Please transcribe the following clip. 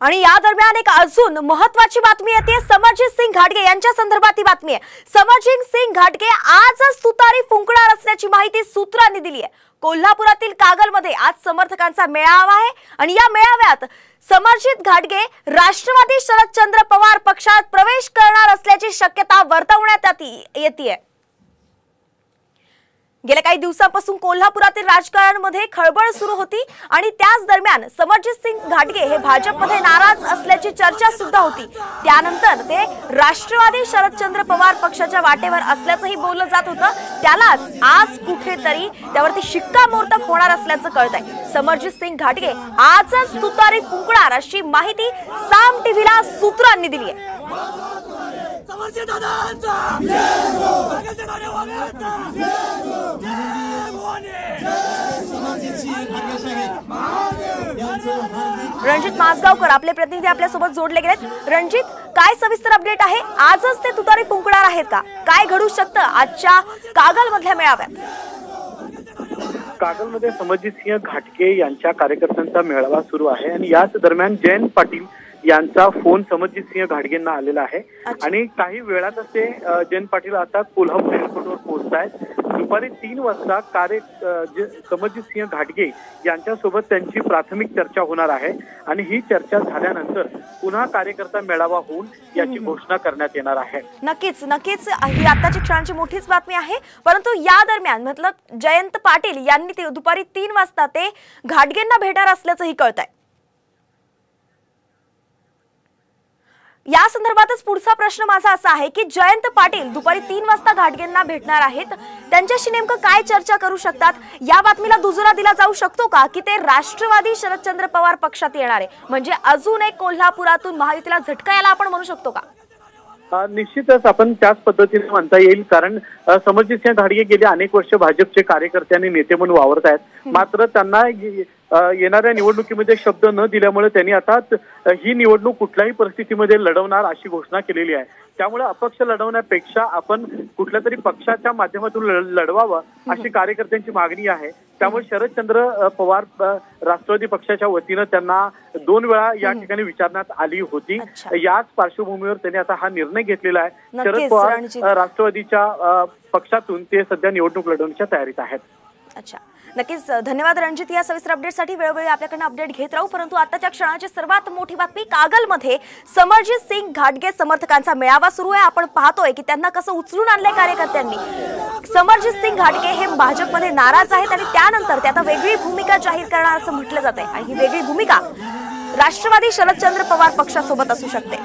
आणि या दरम्यान एक अजून महत्त्वाची बातमी येते समरजित सिंग घाटगे यांच्या संदर्भात बातमी आहे। समरजित सिंग घाटगे आजच तुतारी फुंकणार असल्याची माहिती सूत्रांनी दिली आहे। कोल्हापुरातील कागलमध्ये आज समर्थकांचा मेळावा आहे आणि या मेळाव्यात समरजित घाटगे राष्ट्रवादी शरदचंद्र पवार पक्षात प्रवेश करणार असल्याची शक्यता वर्तवण्यात येते। गेल्या काही दिवसांपासून कोल्हापुरातील राजकारणामध्ये खळबळ सुरू होती आणि त्याच दरम्यान समरजित सिंग घाटगे हे भाजपमध्ये नाराज असल्याची चर्चा सुद्धा होती। त्यानंतर ते राष्ट्रवादी शरदचंद्र पवार पक्षाच्या वाटेवर असल्याचंही बोललं जात होतं। त्यालाच आज कुठेतरी त्यावरती शिक्कामोर्तब होणार असल्याचं कळतंय। समरजित सिंग घाटगे आजच तुतारी फुंकणार अशी माहिती साम टीव्हीला सूत्रांनी दिली आहे। रणजित माजगावकर आपले प्रतिनिधी आपल्या सोबत जोडले गेलेत। रणजित, काय सविस्तर अपडेट आहे? आजच ते तुतारी फुंकणार आहेत का? काय घडू शकतं आजच्या कागल मधल्या मेळाव्यात? कागलमध्ये समरजित सिंह घाटगे यांच्या कार्यकर्त्यांचा मेळावा सुरू आहे आणि याच दरम्यान जयंत पाटील यांचा फोन समरजित सिंह घाटगेंना आलेला आहे आणि काही वेळातच ते जयंत पाटील आता कोल्हापूर एअरपोर्टवर पोहोचतायत। दुपारी 3 वाजता समरजित सिंह घाटगे यांच्यासोबत त्यांची प्राथमिक चर्चा होणार आहे आणि ही चर्चा झाल्यानंतर पुन्हा कार्यकर्ता मेळावा होऊन याची घोषणा करण्यात येणार आहे। नक्कीच ही आताची क्षणांची मोठीच बातमी आहे। परंतु या दरम्यान मतलब जयंत पाटील यांनी दुपारी 3 वाजता ते घाटगेंना भेटणार असल्याचंही कळतंय। या संदर्भातच पुढचा प्रश्न माझा असा आहे की जयंत पाटील दुपारी 3 वाजता घाटगेंना भेटणार आहेत, त्यांच्याशी नेमकं काय चर्चा करू शकतात? या बातमीला दुजोरा दिला जाऊ शकतो का की ते राष्ट्रवादी शरदचंद्र पवार पक्षात येणार आहे, म्हणजे अजून एक कोल्हापुरातून महायुतीला झटका याला आपण म्हणू शकतो का? निश्चितच आपण त्याच पद्धतीने म्हणता येईल, कारण समरजित सिंह घाटगे गेले अनेक वर्ष भाजपचे कार्यकर्ते आणि नेते म्हणून वावरत आहेत। मात्र त्यांना येणाऱ्या निवडणुकीमध्ये शब्द न दिल्यामुळे त्यांनी आता ही निवडणूक कुठल्याही परिस्थितीमध्ये लढवणार अशी घोषणा केलेली आहे। त्यामुळे अपक्ष लढवण्यापेक्षा आपण कुठल्या तरी पक्षाच्या माध्यमातून लढवावं अशी कार्यकर्त्यांची मागणी आहे। त्यामुळे शरदचंद्र पवार राष्ट्रवादी पक्षाच्या वतीनं त्यांना 2 वेळा या ठिकाणी विचारण्यात आली होती। याच पार्श्वभूमीवर त्यांनी आता हा निर्णय घेतलेला आहे। शरद पवार राष्ट्रवादीच्या पक्षातून ते सध्या निवडणूक लढवण्याच्या तयारीत आहेत। अच्छा, नक्कीच धन्यवाद रणजित या सविस्तर अपडेटसाठी। वेळोवेळी आपल्याकडून अपडेट घेत राहू। परंतु आताच्या क्षणाची सर्वात मोठी बातमी, कागलमध्ये समरजित सिंग घाटगे समर्थकांचा मेळावा सुरू आहे। आपण पाहतोय की त्यांना कसं उचलून आणलंय कार्यकर्त्यांनी। समरजित सिंग घाटगे हे भाजपमध्ये नाराज आहेत आणि त्यानंतर ते आता वेगळी भूमिका जाहीर करणार असं म्हटलं जातंय आणि ही वेगळी भूमिका राष्ट्रवादी शरदचंद्र पवार पक्षासोबत असू शकते।